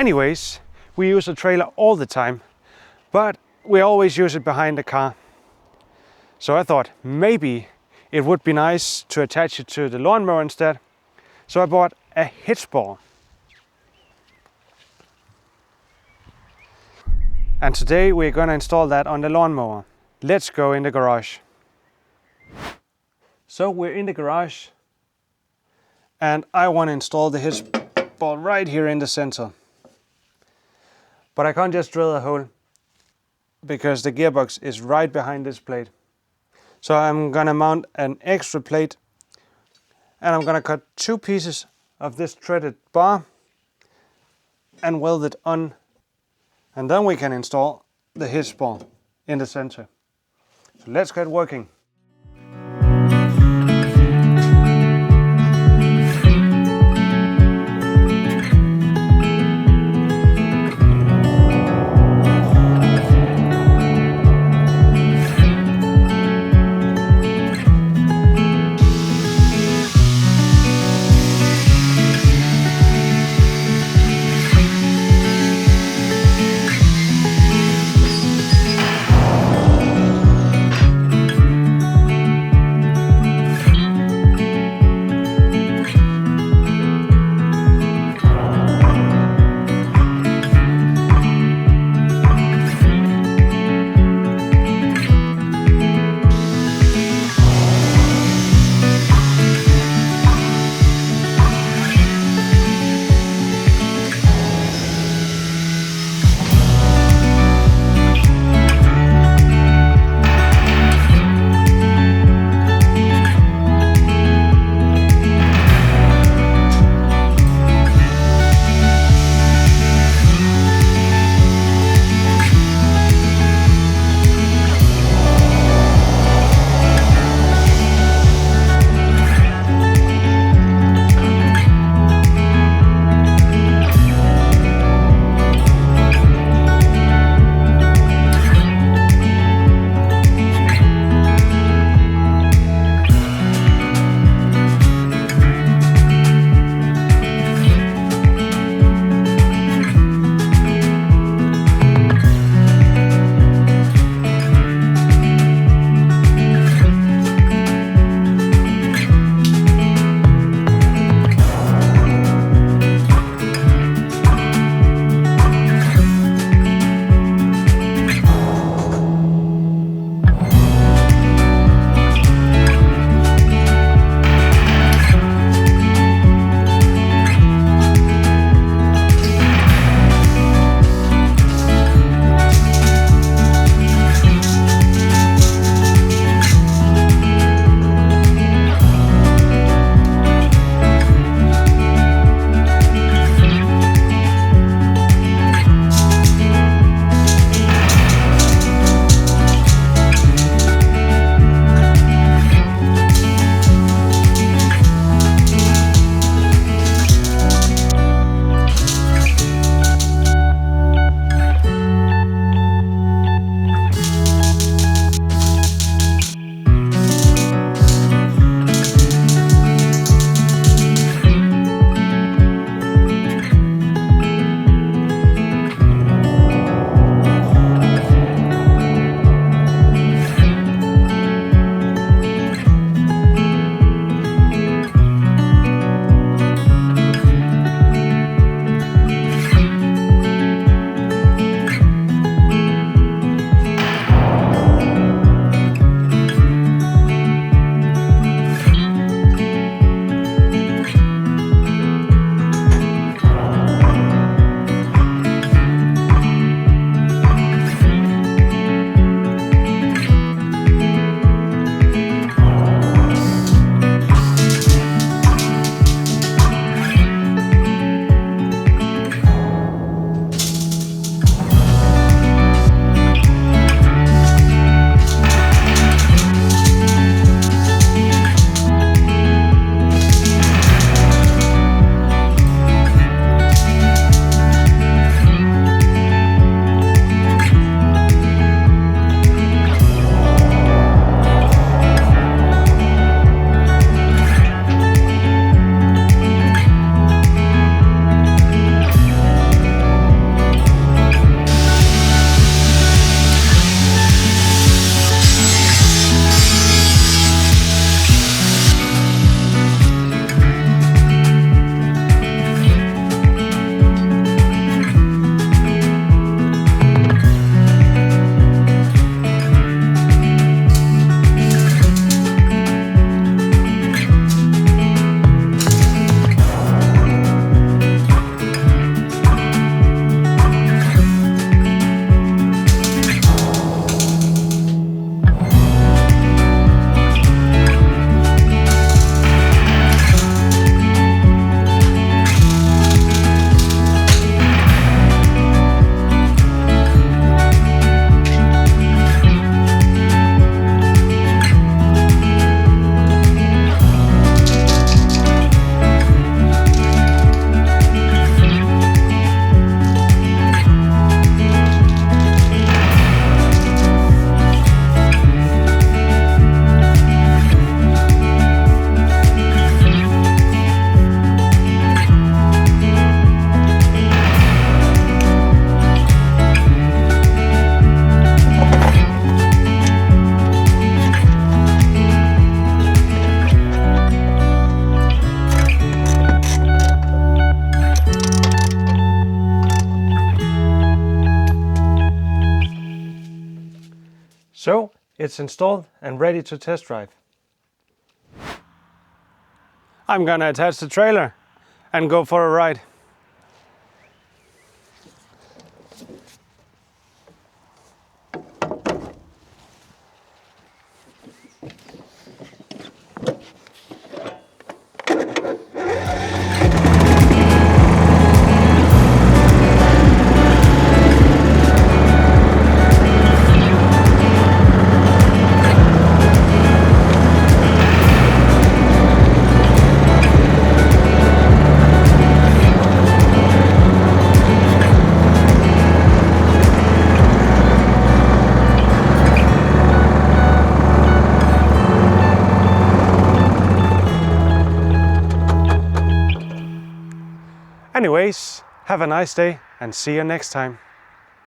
Anyways, we use a trailer all the time, but we always use it behind the car. So I thought maybe it would be nice to attach it to the lawnmower instead. So I bought a hitch ball. And today we're gonna install that on the lawnmower. Let's go in the garage. So we're in the garage and I want to install the hitch ball right here in the center. But I can't just drill a hole because the gearbox is right behind this plate. So I'm gonna mount an extra plate and I'm gonna cut 2 pieces of this threaded bar and weld it on, and then we can install the hitch ball in the center. So let's get working. So it's installed and ready to test drive. I'm gonna attach the trailer and go for a ride. Anyways, have a nice day and see you next time.